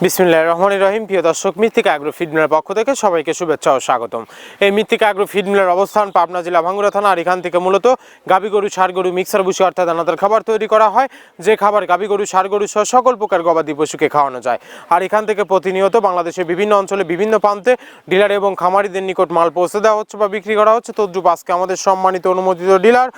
বিসমিল্লাহির রহমানির রহিম। প্রিয় দর্শক, মৃত্তিকা অ্যাগ্রো ফিড মিলের পক্ষ থেকে সবাইকে শুভেচ্ছা ও স্বাগতম। এই মৃত্তিকা অ্যাগ্রো ফিড মিলের অবস্থান পাবনা জেলা ভাঙ্গুড়া থানা। আর এখান থেকে মূলত গাবি গরু, ষাঁড় গরু, মিক্সার ভুসি অর্থাৎ দানাদার খাবার তৈরি করা হয়, যে খাবার গাবি গরু, ষাঁড় গরু সহ সকল প্রকার গবাদি পশুকে খাওয়ানো যায়। আর এখান থেকে প্রতিনিয়ত বাংলাদেশের বিভিন্ন অঞ্চলে বিভিন্ন প্রান্তে ডিলার এবং খামারিদের নিকট মাল পৌঁছে দেওয়া হচ্ছে বা বিক্রি করা হচ্ছে। তদ্রুপ আজকে আমাদের সম্মানিত অনুমোদিত dealer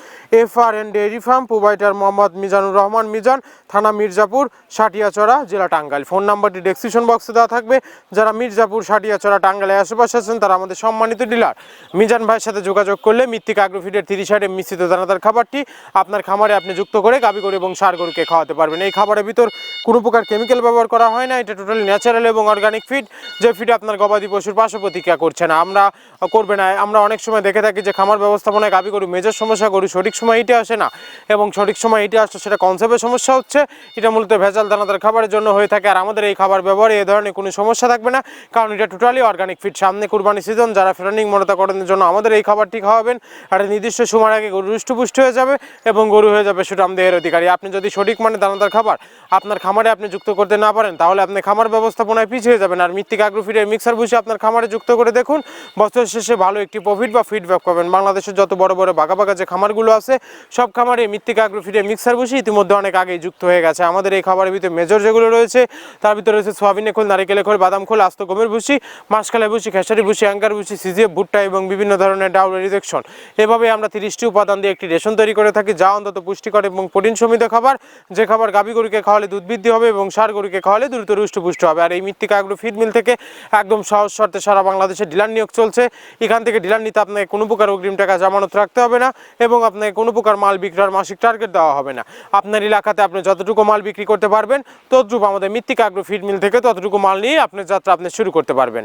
FRN dairy farm, provider Mohammad Mizanur Rahman Mizan, থানা মির্জাপুর, সাটিয়াচড়া, জেলা টাঙ্গাইল। ফোন নাম্বারটি ডেসক্রিপশন বক্সে দেওয়া থাকবে। যারা মির্জাপুর, সাটিয়াচড়া, টাঙ্গাইলের আশেপাশে আছেন তারা আমাদের সম্মানিত ডিলার মিজান ভাইয়ের সাথে যোগাযোগ করলে মৃত্তিকা অ্যাগ্রো ফিডের 30 মিশ্রিত দানাদার খাবারটি আপনার খামারে আপনি যুক্ত করে গাবি গরু এবং ষাঁড় গরুকে খাওয়াতে পারবেন। এই খাবারের ভিতর কোনো প্রকার কেমিক্যাল ব্যবহার করা হয় না। এটা টোটালি ন্যাচারাল এবং অর্গানিক ফিড, যে ফিড আপনার গবাদি পশুর পার্শ্ব প্রতিক্রিয়া করছে না, করবে না। আমরা অনেক সময় দেখে থাকি যে খামার ব্যবস্থাপনায় গাবি গরু মেজর সমস্যা, গরু সঠিক সময় ইটে আসে না, এবং সঠিক সময় ইটে আসছে সেটা কনসেপ্টের সমস্যা হচ্ছে। এটা মূলত ভেজাল দানাদার খাবারের জন্য হয়ে থাকে। আর আমাদের এই খাবার ব্যবহারে এই ধরনের কোনো সমস্যা থাকবে না, কারণ এটা টোটালি অর্গানিক ফিড। সামনে কুরবানি সিজন, যারা ফ্যাটেনিং মনোতাকরণের জন্য আমাদের এই খাবারটি খাওয়াবেন, একটা নির্দিষ্ট সময়ের আগে গরু হৃষ্টপুষ্ট হয়ে যাবে এবং গরু হয়ে যাবে সুঠাম দেহের অধিকারী। আপনি যদি সঠিক মানে দানাদার খাবার আপনার খামারে আপনি যুক্ত করতে না পারেন, তাহলে আপনি খামার ব্যবস্থাপনায় পিছিয়ে যাবেন। আর মৃত্তিকা অ্যাগ্রো ফিডের মিক্সার ভুসি আপনার খামারে যুক্ত করে দেখুন, বছর শেষে ভালো একটি প্রফিট বা ফিডব্যাক পাবেন। বাংলাদেশের যত বড় বড় বাঘা বাঘা যে খামারগুলো আছে, সব খামারে মৃত্তিকা অ্যাগ্রো ফিডের মিক্সার ভুসি ইতিমধ্যে অনেক আগেই যুক্ত হয়ে গেছে। আমাদের এই খাবারের ভিতরে মেজর যেগুলো রয়েছে, তার ভিতরে রয়েছে সোয়াবিনের খোল, নারিকেলের খোল, বাদাম খোল, আস্ত গমের ভুসি, মাসকালাই ভুসি, খেসারি ভুসি, অ্যাঙ্কার ভুসি, সিজিএফ, ভুট্টা এবং বিভিন্ন ধরনের ডাউল রিজেকশন। এভাবে আমরা 30টি উপাদান দিয়ে একটি রেশন তৈরি করে থাকি, যা অন্তত পুষ্টিকর এবং প্রোটিন সমৃদ্ধ খাবার, যে খাবার গাভী গরুকে খাওয়ালে দুধ বৃদ্ধি হবে এবং ষাঁড় গরুকে খাওয়ালে দ্রুত হৃষ্টপুষ্ট হবে। আর এই মৃত্তিকা অ্যাগ্রো ফিড মিল থেকে একদম সহজ শর্তে সারা বাংলাদেশে ডিলার নিয়োগ চলছে। এখান থেকে ডিলার নিতে আপনাকে কোনো প্রকার অগ্রিম টাকা জামানত রাখতে হবে না, এবং আপনাকে কোনো প্রকার মাল বিক্রয়ের মাসিক টার্গেট দেওয়া হবে না। আপনার এলাকাতে আপনি যতটুকু মাল বিক্রি করতে পারবেন, তদ্রুপ আমাদের মৃত্তিকা অ্যাগ্রো ফিড মিল থেকে ততটুকু মাল নিয়ে আপনার যাত্রা আপনি শুরু করতে পারবেন।